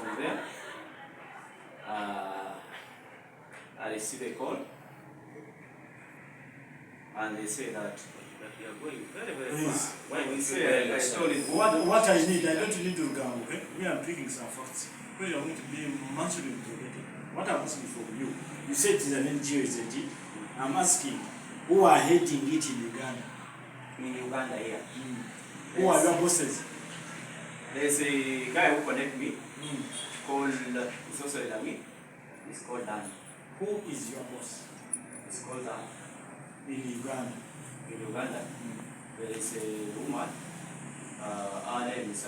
from there, I received a call, and they say that you are going very, very far. When we say, I told it, what I need, I don't need to go, okay? We are picking some facts. We are going to be much interrogated. What I'm asking from you, you said it's an NGO, isn't it? I'm asking, who are heading it in Uganda? In Uganda, here. Who are your bosses? There's a guy who connected me, called, it's also in me. It's called Dan. Who is your boss? It's called Dan. In Uganda? In Uganda, there is a woman, her name is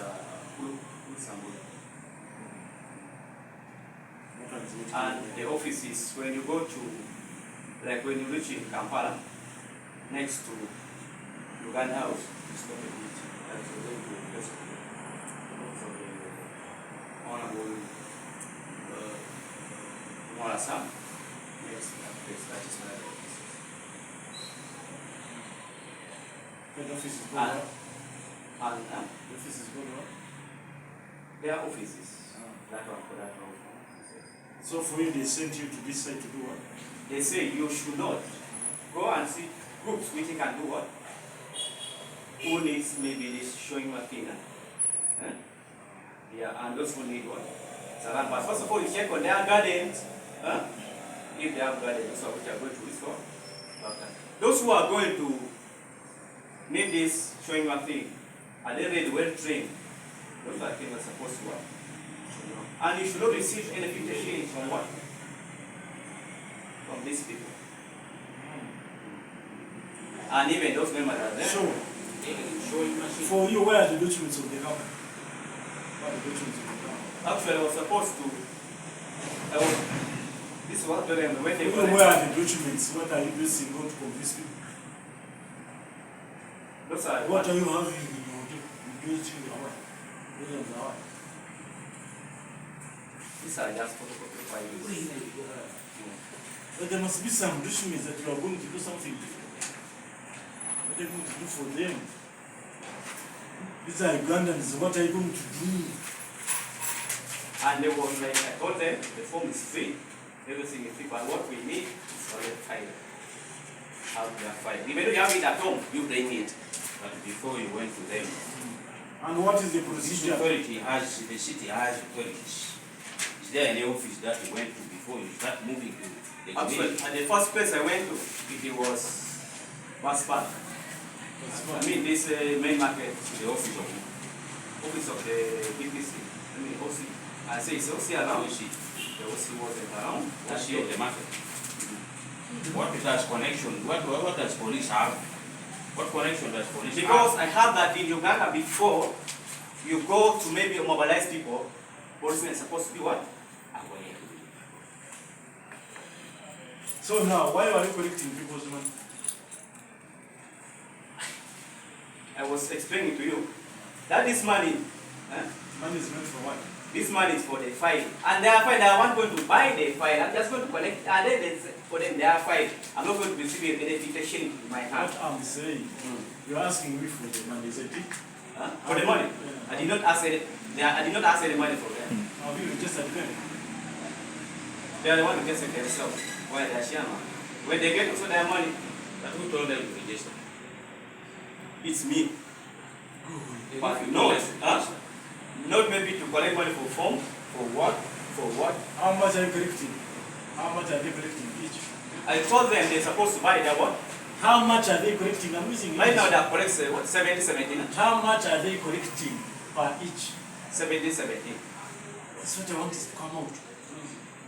Sambo. And the office is when you go to, like when you reach in Kampala, next to Uganda House, it's not a bit. That's a very good place for the Honorable Morasa. Next to that place, that is where the office is. The office is called what? And the office is called what? Their offices. That one for that one. So for you, they sent you to this side to do what? They say you should not go and see groups which can do what? Who needs maybe this showing my finger? Yeah, and those who need what? Salam. But first of all, you check on their gardens. If they have gardens, so which are going to restore. Those who are going to need this showing my thing, are they really well trained? Those are things are supposed to work. And you should not receive any invitation from what? From these people. And even those members are there. So, for you, where are the documents of the company? What are the documents of the company? Actually, I was supposed to. This is what when they where are the documents? What are you using to convince people? Those are what are you having in your using your what? These are just photocopy files. But there must be some documents that you are going to do something different. What are you going to do for them? These are Ugandans, what are you going to do? And they were like, I told them, the form is free, everything is free, but what we need is for the file. Have their file. Even though you have it at home, you bring it. But before you went to them. And what is the procedure? The city has authorities. Is there any office that you went to before you start moving to the community? And the first place I went to, it was Waspark. I mean, this main market, the office of the BPC. I mean, OC. I say it's OC around. The OC wasn't around. That's the market. What does connection? What does police have? What connection does police have? Because I heard that in Uganda before you go to maybe mobilize people, policemen are supposed to be what? Aware. So now, why are you collecting people's money? I was explaining to you that this money, money is meant for what? This money is for the file, and their file. I want going to buy the file. I'm just going to collect, and then for them their file. I'm not going to receive any invitation in my hand. What I'm saying, you're asking me for the money, is it? For the money? Yeah. I did not ask any. I did not ask any money for them. Have you registered them? They are the one who gets it themselves. Why they are shaman? When they get also their money. But who told them to register? It's me. But not maybe to collect money for form. For what? For what? How much are you collecting? How much are they collecting each? I told them they're supposed to buy their what? How much are they collecting? I'm missing right now they collect what? 70, 17. How much are they collecting per each? 70, 17. That's what I want to come out.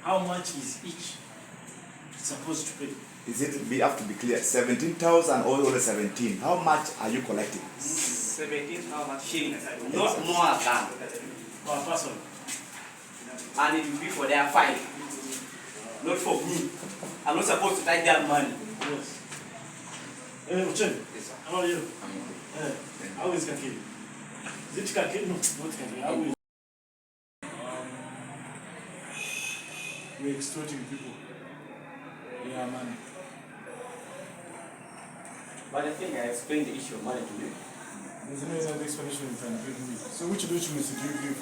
How much is each supposed to pay? Is it, we have to be clear, 17,000 or only 17? How much are you collecting? 17, how much shillings? Not more than. Per person. And it will be for their file. Not for me. I'm not supposed to take their money. Yes. Hey, Uchen, how are you? How is Kaki? Is it Kaki? No, not Kaki. How is we're extorting people. Yeah, man. But I think I explained the issue of money to you. There's no other explanation you can give me. So which documents did you give?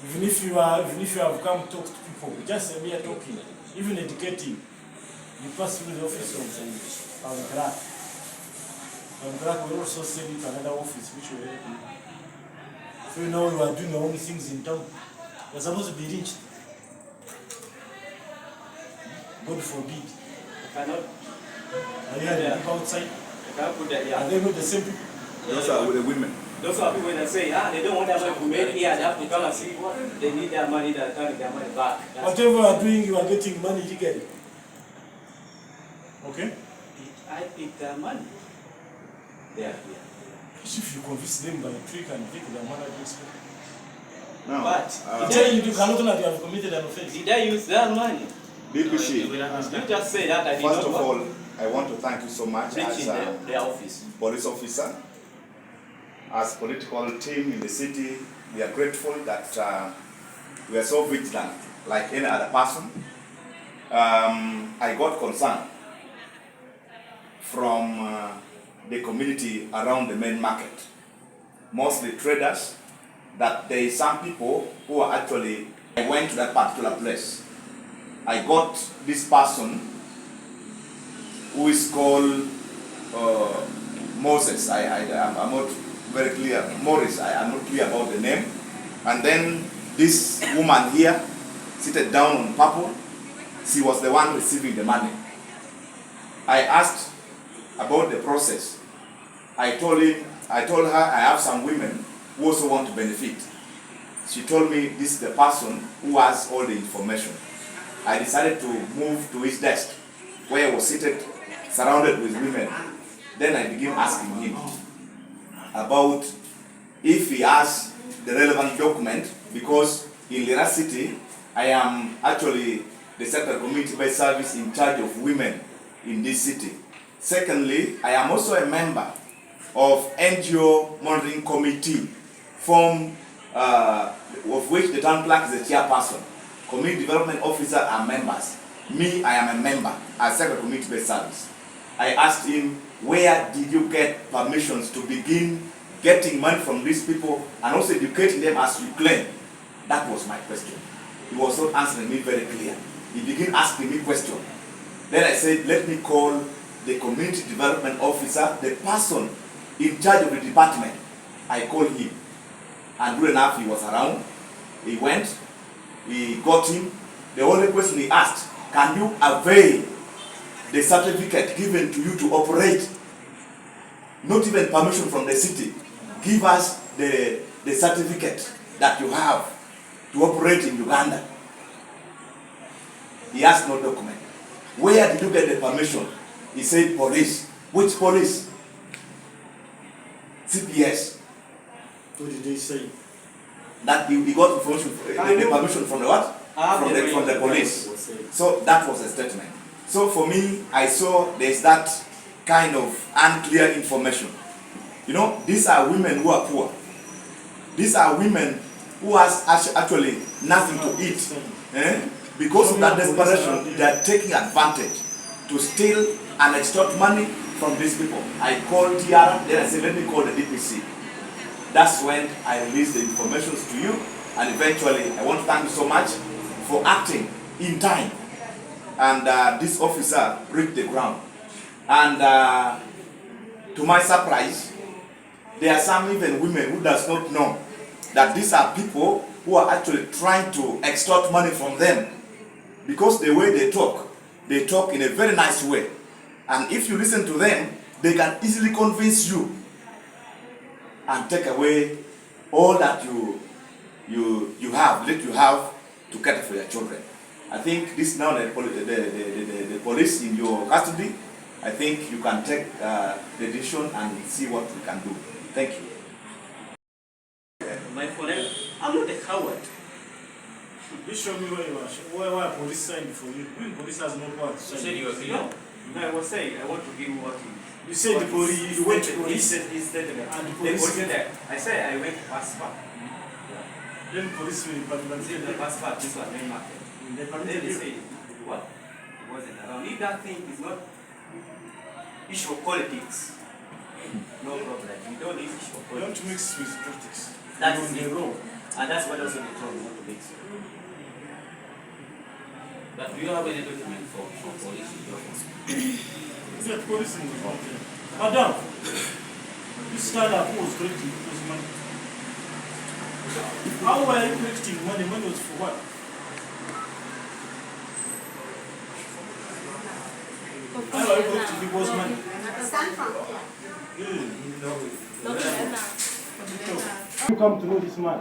Even if you have come to talk to people, just a mere talking, even educating, you pass through the office of clerk. Clerk will also send you to another office which will help you. So now you are doing your own things in town. You're supposed to be rich. God forbid. You cannot. Are you having people outside? You cannot put that. Are they not the same people? Those are with the women. Those are people that say, they don't want their money to make here, they have to come and see what they need their money, they're turning their money back. Whatever you are doing, you are getting money legally. Okay? I pick their money. They are here. If you convince them by a trick and take their money against you. No. But They tell you cannot know that you have committed an offense. did I use their money? DPC, You just say that I did first not of all, I want to thank you so much reach as in a their office. police officer, as political team in the city. We are grateful that we are so vigilant like any other person. I got concern from the community around the main market, mostly traders, that there is some people who are actually, I went to that particular place. I got this person who is called Moses. I'm not very clear. Morris, I am not clear about the name. And then this woman here, seated down on purple, she was the one receiving the money. I asked about the process. I told her I have some women who also want to benefit. She told me this is the person who has all the information. I decided to move to his desk, where I was seated, surrounded with women. Then I began asking him about if he has the relevant document, because in Lira City, I am actually the Secretary of Community-Based Service in charge of women in this city. Secondly, I am also a member of NGO monitoring committee, of which the town clerk is the chairperson. Community development officer are members. Me, I am a member as Secretary of Community-Based Service. I asked him, where did you get permissions to begin getting money from these people and also educating them as you claim? That was my question. He was not answering me very clear. He began asking me questions. Then I said, let me call the community development officer, the person in charge of the department. I called him. And good enough, he was around. He went, he got him. The only question he asked, can you avail the certificate given to you to operate? Not even permission from the city. Give us the certificate that you have to operate in Uganda. He asked no document. Where did you get the permission? He said police. Which police? CPS. What did they say? That he got information, the permission from the what? From the police. So that was a statement. So for me, I saw there's that kind of unclear information. You know, these are women who are poor. These are women who has actually nothing to eat. Because of that desperation, they are taking advantage to steal and extort money from these people. I called Tiara, then I said, let me call the DPC. That's when I released the information to you, and eventually, I want to thank you so much for acting in time. And this officer reached the ground. And to my surprise, there are some even women who does not know that these are people who are actually trying to extort money from them. Because the way they talk in a very nice way. And if you listen to them, they can easily convince you and take away all that you have to cater for your children. I think this now the police in your custody. I think you can take the decision and see what we can do. Thank you. My friend, I'm not a coward. You show me where you are. Where police signed for you. When police has no power to You sign. said you were clear. No, I was saying, I want to give you what You said the police. You went to police. He said And the the police. police there. I said I went to Passport. Then police will I said the Passport, this was main market. They Then permitted they you. say, what? It wasn't around. If that thing is not issue of politics, no problem. We don't need issue of Don't politics. mix with politics. That You're is on it. the road. And that's what also they told me not to mix. But do you have any document for police in your phone? Is that police in the country? Madam, this startup who was collecting people's money. How were you collecting money? Money was for what? How are you collecting people's money? You come to know this man.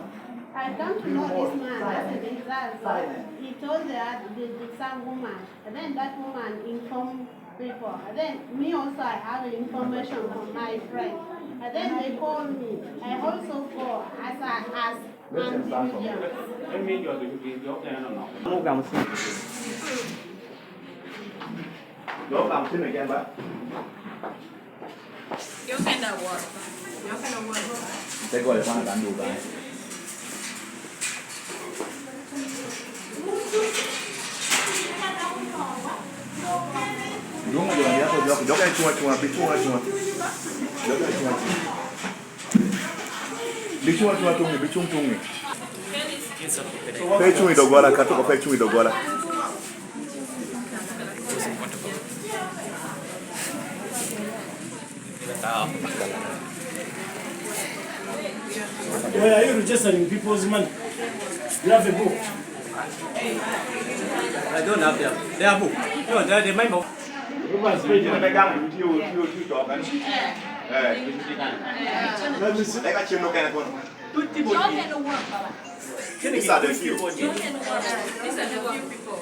I come to know this man as a result. He told some woman, and then that woman informed people. And then me also, I have information from my friend. And then they called me. I also call as individual. You're coming again, but You cannot work. You cannot work. they got a fan and do that. Đúng rồi, giờ cái chua bị chua chua. Giờ cái chua. Bị chua tung bị chung tung. Pe chui dogwala katoka pe chui dogwala. Why are you registering people's money? You have a book. I don't have them. They are book. No, they might book. You must pay them. Let me see. Like I can look at one. You cannot work. These are the few. You cannot work. These are the few people.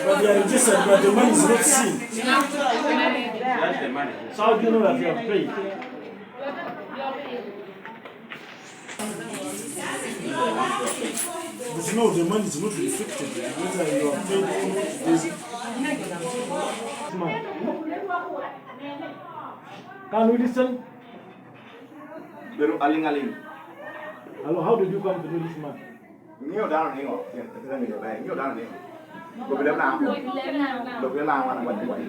But they are registered, but the money is not seen. That's the money. So how do you know that you have paid? But no, the money is not reflected. Whether you have paid or not, can we listen? Pero aling. Hello, how did you come to know this man? Nhiều đàn này ngọ, tiền cái này nhiều này, nhiều đàn này. Rồi bây giờ làm. Rồi bây giờ làm ăn quậy quậy.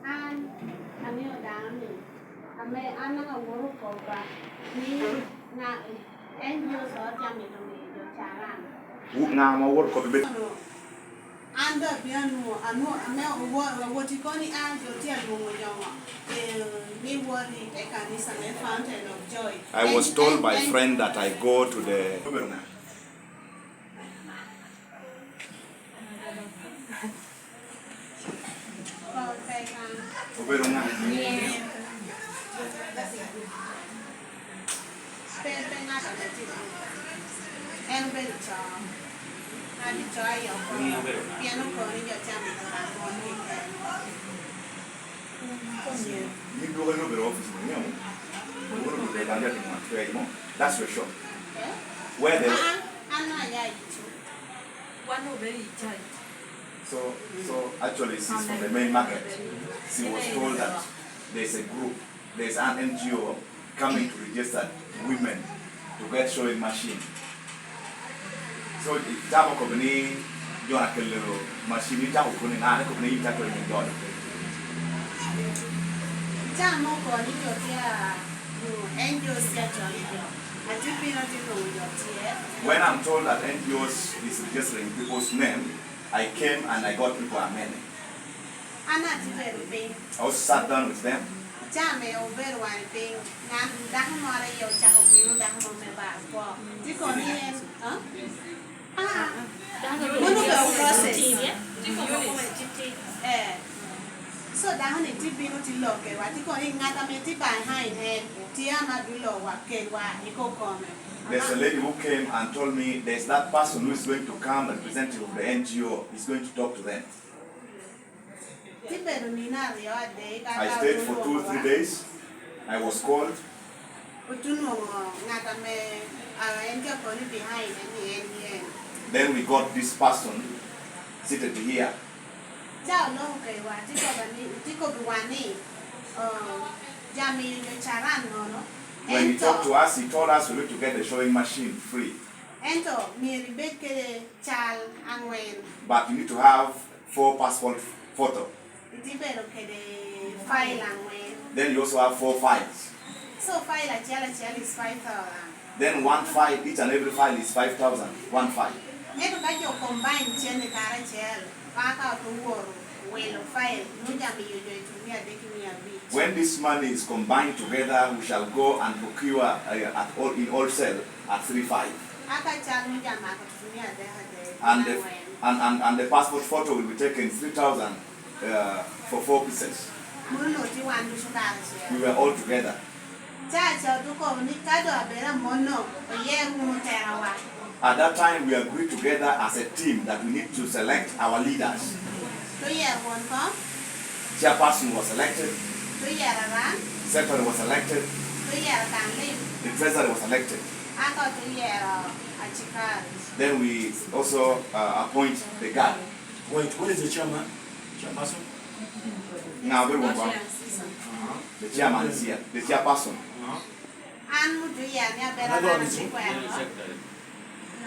Anh yêu đàn này. Anh đang ở work for me. Na anh yêu sở cho mình đồng ý được trả làm. Nga ma work ko be. Anda piano anu watikoni ajo tia lungo jongo. Me worry I can is a fountain of joy. I was told by a friend that I go to the And better job. I enjoy your piano calling your jammy. You go a little bit office, that's for sure. Where the I'm not yet. One over each child. so actually she's from the main market. She was told that there's a group, there's an NGO coming to register women to get sewing machine. So it's a company, you are a little machine, you have a company, you have a Jamo calling your dear angels schedule. I think we not know your dear. When I'm told that NGOs is registering people's name, I came and I got people are many. I'm not very big. I also sat down with them. Jame over one thing. Now, that more your child will that moment back. You call me, huh? One of the process. So down in Tibino to look at what you call it, Natameti behind head, Tiama below what Kewa, Eco Comment. There's a lady who came and told me there's that person who is going to come, representative of the NGO, is going to talk to them. I stayed for 2-3 days. I was called. Then we got this person seated here. When he talked to us, he told us we need to get the sewing machine free. But you need to have 4 passport photos. Then you also have 4 files. So file is 5,000. Then one file, each and every file is 5,000. One file. Eto ka jo combine chene kara chel. Waka to woro. Welo file. Nuja mi yojo itumia deki mi abit. When this money is combined together, we shall go and procure in wholesale at 3,500. Aka chal nuja maka tutumia deha de. And the passport photo will be taken 3,000 for 4 pieces. Muno ti wandu shukara chel. We were all together. Chacha duko ni kado abera mono. Oye mutera wa. At that time, we agreed together as a team that we need to select our leaders. To year one come. Chairperson was elected. To year around. Secretary was elected. To year can live. The treasurer was elected. Aka to year a chikari. Then we also appoint the guard. Wait, what is the chairman? Chairperson? Now, everyone, the chairman is here. The chairperson. Anu to year ni abera Another one na is who? chikwero.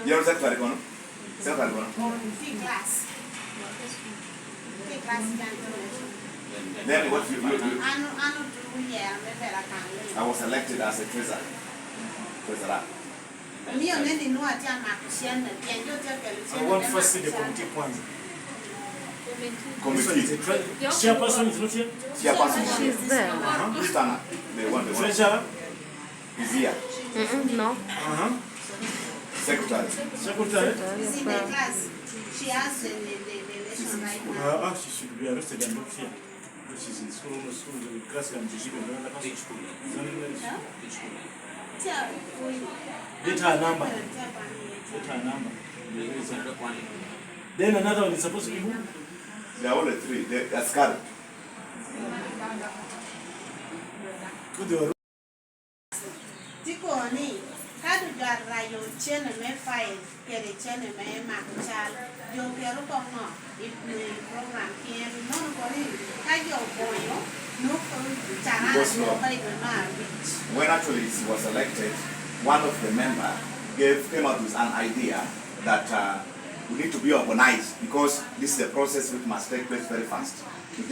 You're secretary, Gono? Secretary, Gono? Fee class. Fee class cancellation. Then what you Anu to year ni abera can live. I was elected as a treasurer. Mio neni nuwa tia makushene. Pienjo tia I kelushene. want first see the committee kwanza. Committee. Chairperson is not here? Chairperson. She's there. Stana, the one. Treasurer? Is here. No. Secretary. Secretary? She's in the class. She has the election right now. She should be arrested and not here. She's in school, the class can be given another person. Get her number. Get her number. Then another one is supposed to be who? There are only 3. They're scared. Who they were? Tiko ni kadu jarra yo chene me file kere chene me makuchal yo kero kongo program kien no kori kayo boyo no chana Because no kai no reach. when actually he was elected, one of the members came out with an idea that we need to be organized because this is a process which must take place very fast. They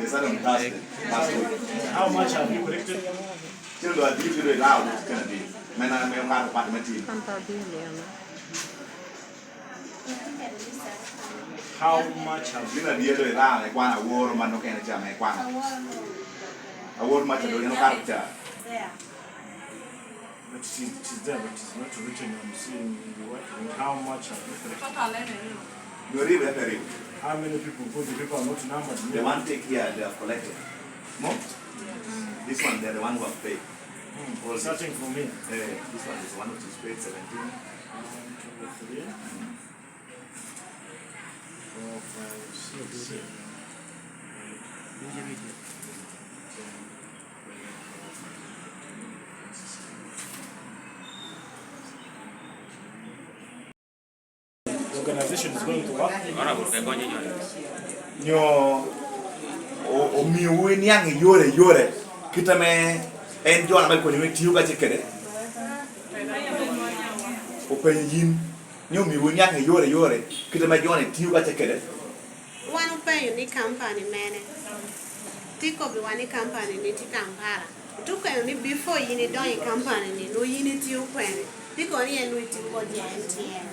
started on Thursday, last week. How much have you collected? Children are usually loud, it's going to be. Men are going to apartment team. How much have you? Bila dia tu lah, like one award man no kena jam, like one award macam tu yang nak kerja. There. But she's there, but it's not written. I'm seeing the work. How much have you collected? Very very. How many people? Both the people are not numbered. The one take here, they have collected. More? This one, they're the one who have paid. Searching for me. This one is the one which is paid 17. 1, 2, 3, 4, 5, 6, 7, 8, 9, 10, 11. The organization is going to work. Nyo omiwe niang yore kita me enjo na ko ni tiuga chekere open yin nyo miwe niang yore kita me jone tiuga chekere One pay ni company mene. Tiko bi wani company ni ti Kampala. Tuko ni before yini don yi company ni no yini ti ukwene. Tiko ni enu ti ko di NTN.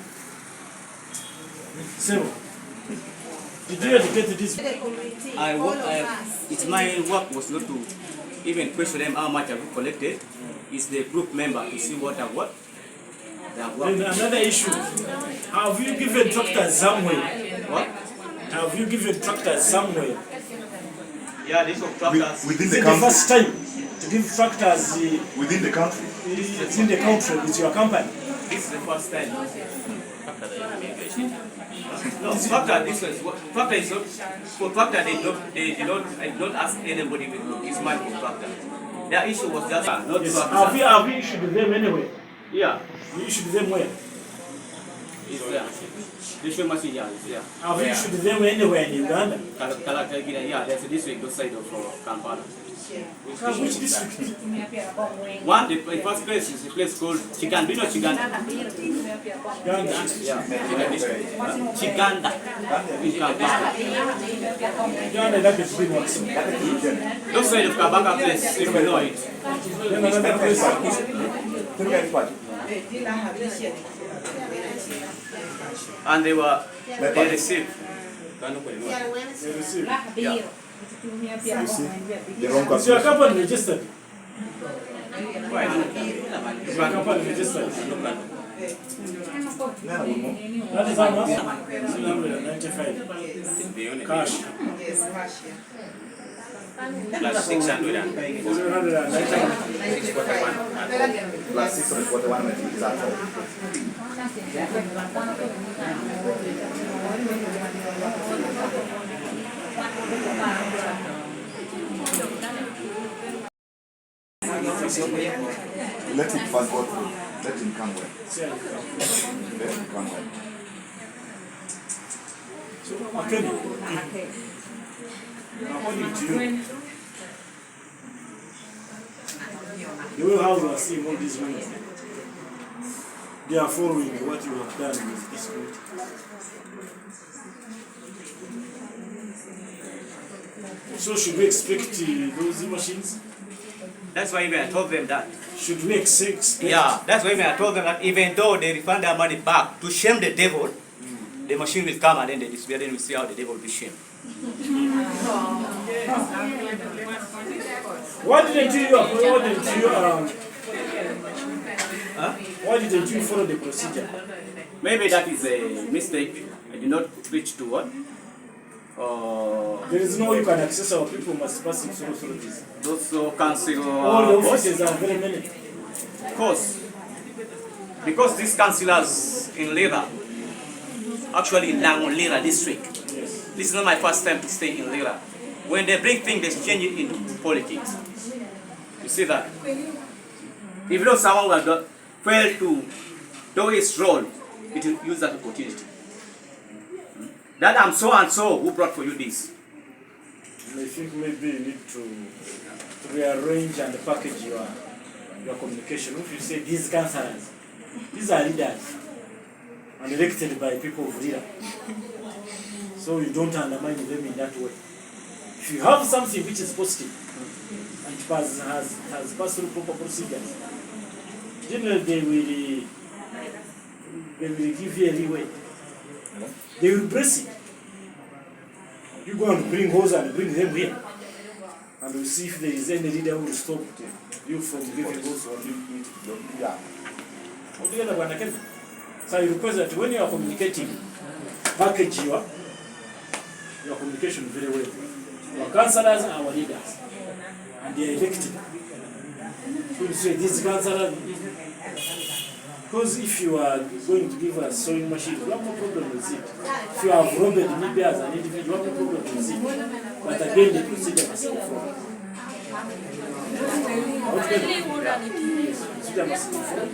So, did you educate this? It's my work was not to even question them how much have you collected. It's the group member to see what I've what. Then another issue. Have you given tractors somewhere? What? Have you given tractors somewhere? Yeah, this of tractors. within Is the it the country. first time to give tractors Within the country. in the country with your company? This is the first time. No, factor this was factor is not for factor I don't ask anybody to give money for factor. Their issue was just not Yes. factor. Have you issued them anyway? Yeah. You issued them where? It's there. This way machine, yeah, is there. Have you issued them anywhere in Uganda? Yeah, there's a district outside of Kampala. Which district? One, the first place is a place called Chiganda. Do you know Chiganda? Uganda. Yeah, Chiganda. In Kampala. Uganda, that is big ones. Those side of Kabaka place, if you know it. Then another place. And they received. They received. Yeah. You see? The wrong Is your calculation. company registered? Why? Is your company registered? That is how much? 795. Cash. Plus 600 795. 641. Plus 641 is at all. Let him first go through. Let him come well. Let him come well. So, according to you, the way how you are seeing all these women, they are following what you have done with this group. So should we expect those machines? That's why even I told them that. Should we expect? Yeah, that's why even I told them that even though they refund their money back to shame the devil, the machine will come and then they disappear, then we see how the devil will be shamed. Why didn't you follow the procedure? Maybe that is a mistake. I did not reach to what? There is no way you can access our people must pass it through authorities. Those council. All the offices are very many. Of course. Because these councillors in Lira, actually in Lira district, Yes. this is not my first time to stay in Lira. When they bring things, they change it into politics. You see that? If not someone will not fail to do his role, it will use that opportunity. That I'm so and so who brought for you this. I think maybe you need to rearrange and package your communication. If you say these councillors, these are leaders and elected by people of Lira. So you don't undermine them in that way. If you have something which is positive and has passed through proper procedures, generally they will give you a leeway. They will brace it. You go and bring hose and bring them here. And we'll see if there is any leader who will stop you from giving hose or you need to do. Yeah. So I request that when you are communicating, package your communication very well. Our councillors are our leaders. And they are elected. So you say this councillor. Because if you are going to give a sewing machine, you have no problem with it. If you have robbed maybe as an individual, you have no problem with it. But again, the procedure must be followed. Procedure must be followed.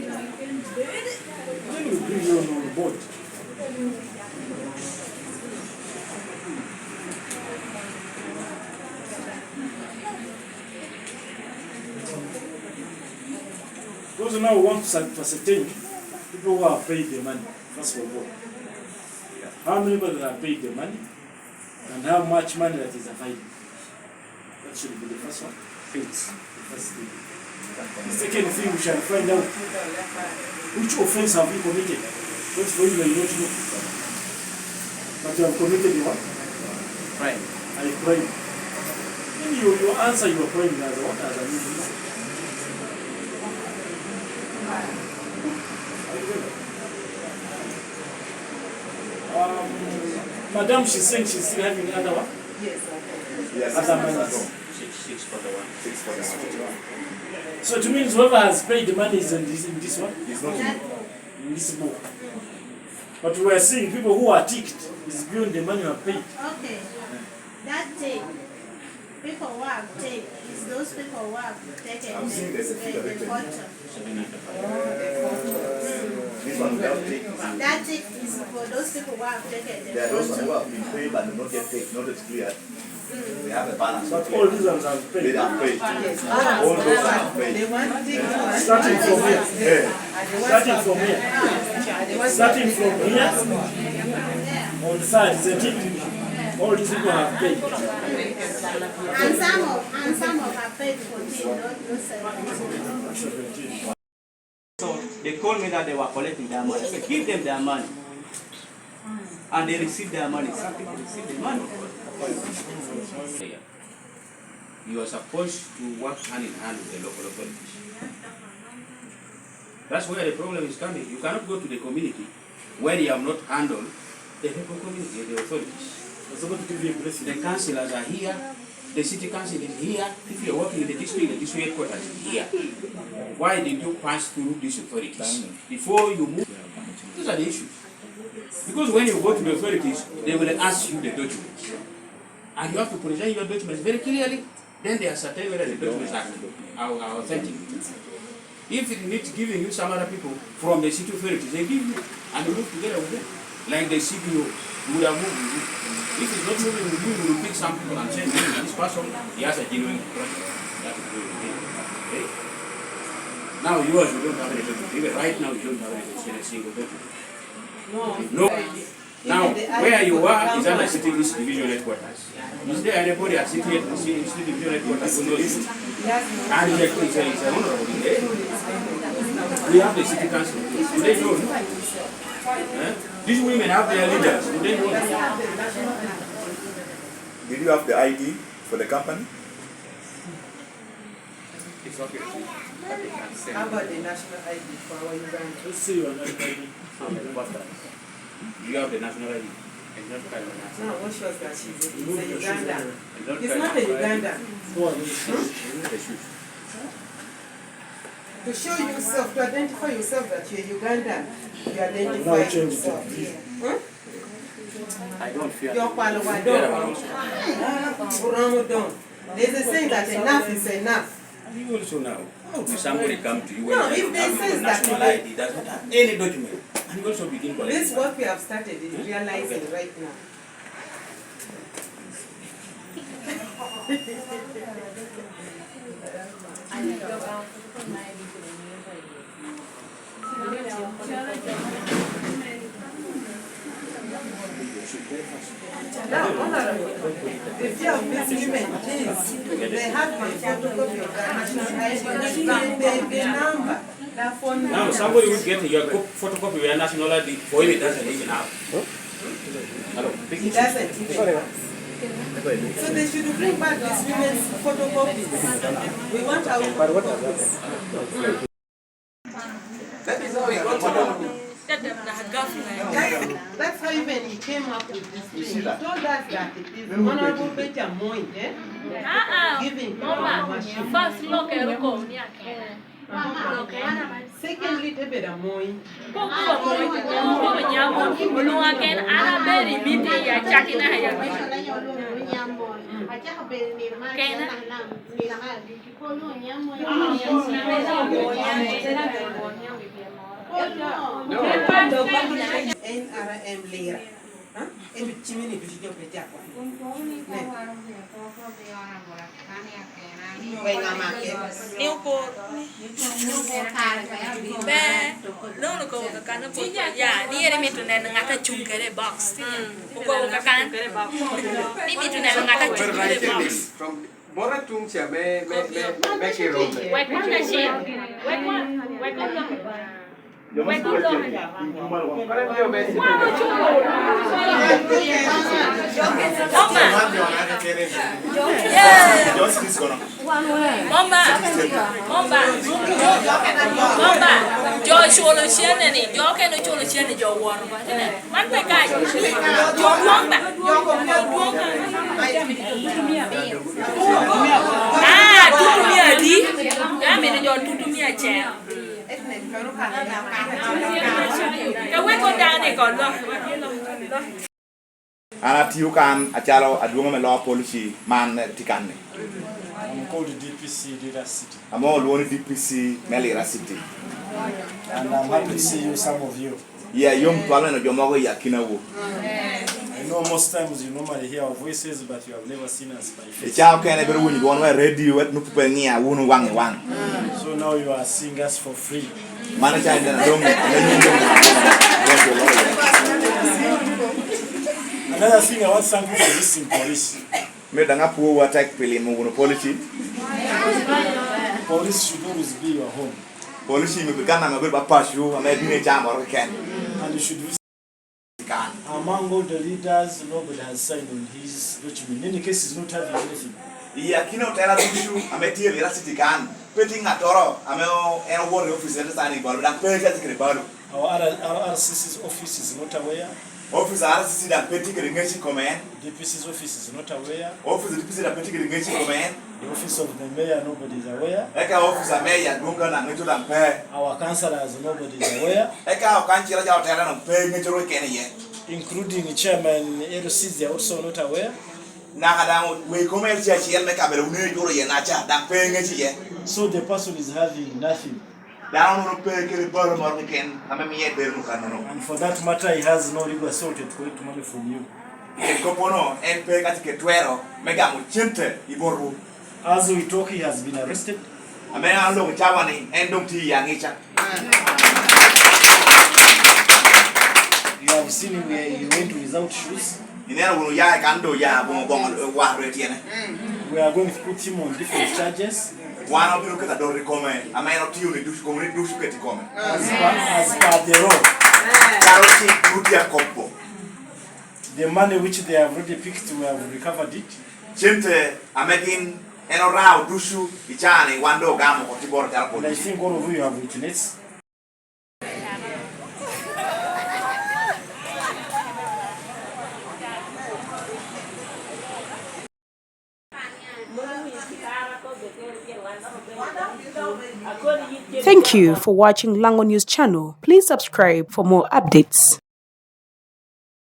Then you bring you on board. Those who now want to ascertain people who have paid the money, first of all. How many people have paid the money and how much money that is available. That should be the first one. Things. The first thing. The second thing, we shall find out which offense have you committed. Because for you may not know. But you have committed the what? Right. A crime. Then you answer your crime as what? As a new reason. Madam, she's saying she's still having another one? Yes. Other monies. 641. So it means whoever has paid the money is in this one? It's not In this book. But we are seeing people who are ticked is beyond the money you have paid. Okay. That tape, people who have tape, is those people who have taken I'm seeing there's a figure the written. photo. This one without tick. That tick is for those people who have taken the There are those photo. who have been paid but do not get paid. Not it's clear. We have a balance. But all these ones are They paid. are paid. All those are paid. Starting from here. Yeah. Starting from here. Starting from here. On the side is a tip. All these people have paid. And some of are paid 14, not 17. So they told me that they were collecting their money. So give them their money. And they received their money. Some people received the money. You are supposed to work hand in hand with the local authorities. That's where the problem is coming. You cannot go to the community when you have not handled the local community, the authorities. I was about to give you a blessing. The councillors are here, the city council is here. If you are working in the district headquarters is here. Why did you pass through these authorities before you move? Those are the issues. Because when you go to the authorities, they will ask you the documents. And you have to present your documents very clearly. Then they ascertain whether the documents are authentic. If it needs giving you some other people from the city authorities, they give you and you move together with them. Like the CPO, you would have moved with you. If it's not moving with you, you will pick some people and say, this person, he has a genuine project. That is good. Okay? Now yours, you don't have any document. Even right now, you don't have any single document. No. Now, where you are is under City East Division Headquarters. Is there anybody at City Division Headquarters who knows it? And he is an honorable in there. We have the City Council. Do they know? These women have their leaders. Do they know? Did you have the ID for the company? It's okay. How about the national ID for our Uganda? Let's see your national ID. You have the national ID. No, what shows that she's a Ugandan? It's not a Ugandan. To show yourself, to identify yourself that you're Ugandan, you identify yourself. I don't fear. You're Ramadan. There's a saying that enough is enough. You also now. How will somebody come to you when No, you if they have say no that national ID, does not have any document, and you also begin collecting? this what we have started is realizing right now. Now, Honorable, the fear of these women is they have the photocopy of their national ID, the number, their phone number. Now, somebody will get your photocopy of your national ID for him, it doesn't even have. Hello? It doesn't even. So they should bring back these women's photocopies. We want our photocopies. That is how we got to know. That's how even he came up with this thing. He told us that it is Honorable Betty Amongi giving machine. First look at the Secondly, David Amongi. NRM Lira. Itu cimini tu sih berarti apa? Kau ngamake. Newport. Be, no ko kakana po. Ya, ni ere mitu na ngata chungkere box. Ko kakana. Ni mitu na ngata chungkere box. Mora tung siya me kiro. Wek one na siya. Wek one. Wek one. Para niyo me. Mama, jo chulo siya ni, jo ke no chulo siya ni jo war ba. Man pe kai. Jo duong ba. Ah, tutumia di. Kami ni jo tutumia che. Ka we ko dane ko lo. Ana tiukan achalo aduongo me law policy man tikane. called DPC Lira City. I'm all one DPC Melira City. And I'm happy to see you, some of you. Yeah, young Palano Jomogo Yakinawo. I know most times you normally hear our voices, but you have never seen us by The face. child can ever win one way radio at Nupenia, one. So now you are seeing us for free. Manager and Another thing I want to thank you for this in police. made an apple attack Pelimu policy. Police should always be your home. Policy may become a bit of pass you, and maybe a jam or can. And you should visit. Among all the leaders, nobody has signed on his document. In any case, he's not having anything. Yeah, Kino tell us issue, I met here Racity can. Petting at Toro, I know, and war office understanding, but I'm paying at the Our RCC's office is not aware. Office RCC that petty irrigation command. DPC's office is not aware. Office DPC that petty irrigation command. The office of the mayor, nobody is aware. Eka office a mayor, Duncan and Mitchell and Pay. Our councillors, nobody is aware. Eka can't you out there and pay Mitchell Kenny yet? Including Chairman LCs, they are also not aware. Now, we come here to make a new Yanacha, than paying it yet. So the person is having nothing. Down on pay the bottom or weekend, I'm a mere Berucano. And for that matter, he has no legal assault to collect money from you. In Copono and pay at Ketuero, Megam Chinte, Iboru. As we talk, he has been arrested. A man alone with Javani and don't tea young nature. You have seen him where he went without shoes. In there, ya can do ya, one retiene. We are going to put him on different charges. One of you look at the door, recommend. I may not you do come do get the comment. As per the law. Charity, Ludia Compo. The money which they have already picked, we have recovered it. Chinte, I'm making an around Dushu, Ichani, one dog, Gamo, or Tibor And I Telephone. think all of you have witnessed. Thank you for watching Lango News channel. Please subscribe for more updates.